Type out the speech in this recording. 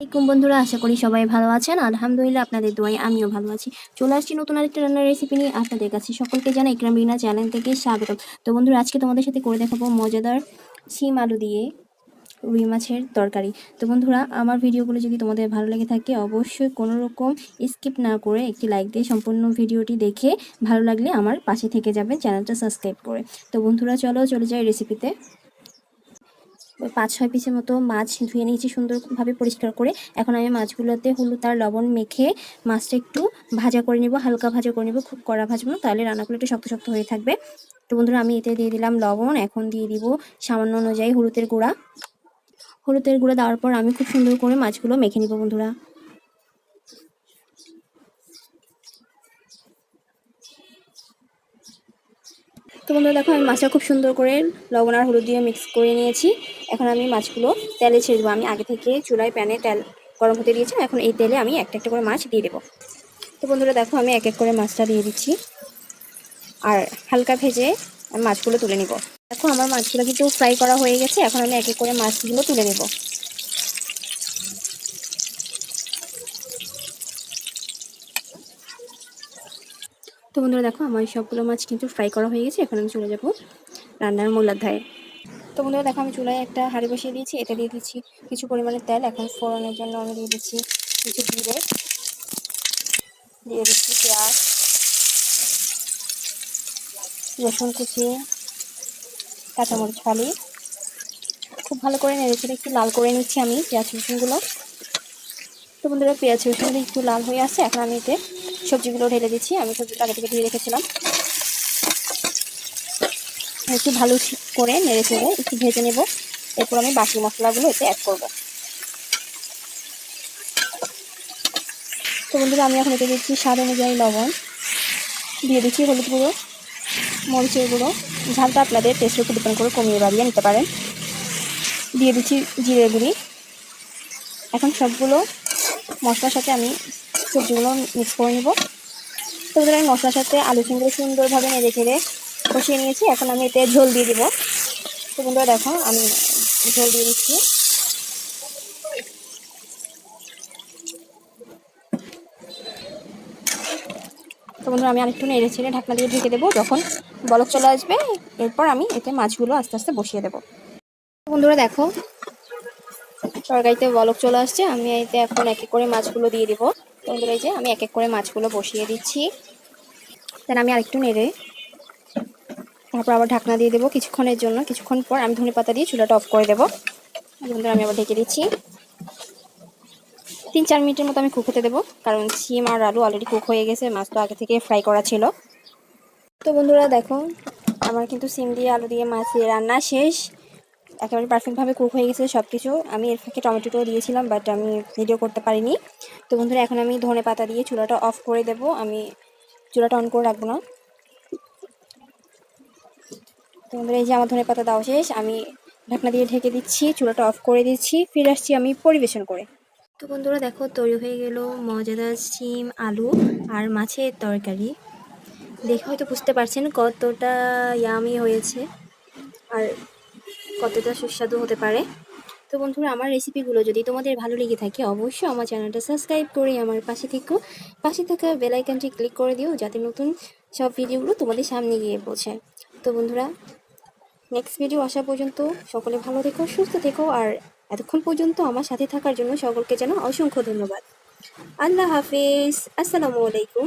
বন্ধুরা, আশা করি সবাই ভালো আছেন। আলহামদুলিল্লাহ, আপনাদের দোয়ায় আমিও ভালো আছি। চলে আসছি নতুন আরেকটা রান্নার রেসিপি নিয়ে আপনাদের কাছে। সকলকে জানাই ইকরাম রিনা চ্যানেল থেকে স্বাগতম। তো বন্ধুরা, আজকে তোমাদের সাথে করে দেখাবো মজাদার শিম আলু দিয়ে রুই মাছের তরকারি। তো বন্ধুরা, আমার ভিডিওগুলো যদি তোমাদের ভালো লেগে থাকে অবশ্যই কোনো রকম স্কিপ না করে একটি লাইক দিয়ে সম্পূর্ণ ভিডিওটি দেখে ভালো লাগলে আমার পাশে থেকে যাবেন চ্যানেলটা সাবস্ক্রাইব করে। তো বন্ধুরা, চলে যাই রেসিপিতে। 5-6 পিসের মতো মাছ ধুয়ে নিয়েছি সুন্দরভাবে পরিষ্কার করে। এখন আমি মাছগুলোতে হলুদ আর লবণ মেখে মাছটা একটু ভাজা করে নেব, হালকা ভাজা করে নেব, খুব কড়া ভাজবো না, তাহলে রান্নাগুলো একটু শক্ত শক্ত হয়ে থাকবে। তো বন্ধুরা, আমি এতে দিয়ে দিলাম লবণ। এখন দিয়ে দিব সামান্য অনুযায়ী হলুদের গুঁড়া। হলুদের গুঁড়া দেওয়ার পর আমি খুব সুন্দর করে মাছগুলো মেখে নিব বন্ধুরা। তো বন্ধুরা, দেখো আমি মাছটা খুব সুন্দর করে লবণ আর হলুদ দিয়ে মিক্স করে নিয়েছি। এখন আমি মাছগুলো তেলে ছেড়ে দেবো। আমি আগে থেকে চুলায় প্যানে তেল গরম হতে দিয়েছি। এখন এই তেলে আমি একটা একটা করে মাছ দিয়ে দেবো। তো বন্ধুরা, দেখো আমি এক এক করে মাছটা দিয়ে দিচ্ছি আর হালকা ভেজে আমি মাছগুলো তুলে নিব। দেখো আমার মাছগুলো কিন্তু ফ্রাই করা হয়ে গেছে। এখন আমি এক এক করে মাছগুলো তুলে নেব। তো বন্ধুরা, দেখো আমার সবগুলো মাছ কিন্তু ফ্রাই করা হয়ে গেছে। এখন আমি চলে যাব রান্নার মূল অধ্যায়ে। তো বন্ধুরা, দেখো আমি চুলায় একটা হাঁড়ি বসিয়ে দিয়েছি। এতে দিয়ে দিচ্ছি কিছু পরিমাণে তেল। এখন ফোড়নের জন্য আমি দিয়ে দিচ্ছি কিছু জিরে, দিয়ে দিচ্ছি পেঁয়াজ, রসুন কুচি, কাঁচামরিচ ফালি। খুব ভালো করে নেড়েচেড়ে একটু লাল করে নিচ্ছি আমি পেঁয়াজ রসুনগুলো। তো বন্ধুরা, পেঁয়াজ রসুন একটু লাল হয়ে আসছে। এখন আমি এতে সবজিগুলো ঢেলে দিচ্ছি। আমি সবজিটা আগে থেকে ধুয়ে রেখেছিলাম। একটু ভালো করে নেড়েচেড়ে একটু ভেজে নেব। এরপর আমি বাকি মশলাগুলো এতে অ্যাড করব। তো বন্ধুরা, আমি এখন এতে দিচ্ছি স্বাদ অনুযায়ী লবণ, দিয়ে দিচ্ছি হলুদ গুঁড়ো, মরিচের গুঁড়ো। ঝালটা আপনাদের টেস্টের উপর ডিপেন্ড করে কমিয়ে বাড়িয়ে নিতে পারেন। দিয়ে দিচ্ছি জিরে গুঁড়ি। এখন সবগুলো মশলার সাথে আমি সবজিগুলো মিক্স করে নেব। তো বন্ধুরা, আমি মশলার সাথে আলু সিমগুলো সুন্দরভাবে নেড়ে চেড়ে কষিয়ে নিয়েছি। এখন আমি এতে ঝোল দিয়ে দিব। তো বন্ধুরা, দেখো আমি ঝোল দিয়ে দিচ্ছি। তো বন্ধুরা, আমি আরেকটু নেড়ে ছেড়ে ঢাকনা দিয়ে ঢেকে দেবো। যখন বলক চলে আসবে এরপর আমি এতে মাছগুলো আস্তে আস্তে বসিয়ে দেবো। বন্ধুরা, দেখো তরকারিতে বলক চলে আসছে। আমি এতে এখন এক এক করে মাছগুলো দিয়ে দিব। বন্ধুরা, এই যে আমি এক এক করে মাছগুলো বসিয়ে দিচ্ছি। দেন আমি আরেকটু নেড়ে তারপর আবার ঢাকনা দিয়ে দেবো কিছুক্ষণের জন্য। কিছুক্ষণ পর আমি ধনেপাতা দিয়ে চুলাটা অফ করে দেবো। বন্ধুরা, আমি আবার ঢেকে দিচ্ছি। 3-4 মিনিটের মতো আমি কুক হতে দেবো, কারণ শিম আর আলু অলরেডি কুক হয়ে গেছে। মাছ তো আগে থেকে ফ্রাই করা ছিল। তো বন্ধুরা, দেখো আমার কিন্তু শিম দিয়ে আলু দিয়ে মাছ দিয়ে রান্না শেষ। একেবারে পারফেক্টভাবে কুক হয়ে গেছে সব কিছু। আমি এর ফাঁকে টমেটোটাও দিয়েছিলাম, বাট আমি ভিডিও করতে পারিনি। তো বন্ধুরা, এখন আমি ধনেপাতা দিয়ে চুলাটা অফ করে দেবো। আমি চুলাটা অন করে রাখবো না। তো বন্ধুরা, এই যে আমার ধনেপাতা দাও শেষ। আমি ঢাকনা দিয়ে ঢেকে দিচ্ছি, চুলাটা অফ করে দিচ্ছি। ফিরে আসছি আমি পরিবেশন করে। তো বন্ধুরা, দেখো তৈরি হয়ে গেল মজাদার শিম আলু আর মাছের তরকারি। দেখে হয়তো বুঝতে পারছেন কতটা ইয়ামি হয়েছে আর কতটা সুস্বাদু হতে পারে। তো বন্ধুরা, আমার রেসিপিগুলো যদি তোমাদের ভালো লেগে থাকে অবশ্যই আমার চ্যানেলটা সাবস্ক্রাইব করে আমার পাশে থাকা বেল আইকনটি ক্লিক করে দিও, যাতে নতুন সব ভিডিওগুলো তোমাদের সামনে গিয়ে পৌঁছায়। তো বন্ধুরা, নেক্সট ভিডিও আসা পর্যন্ত সকলে ভালো থেকো, সুস্থ থেকো। আর এতক্ষণ পর্যন্ত আমার সাথে থাকার জন্য সকলকে জানাই অসংখ্য ধন্যবাদ। আল্লাহ হাফেজ, আসসালামু আলাইকুম।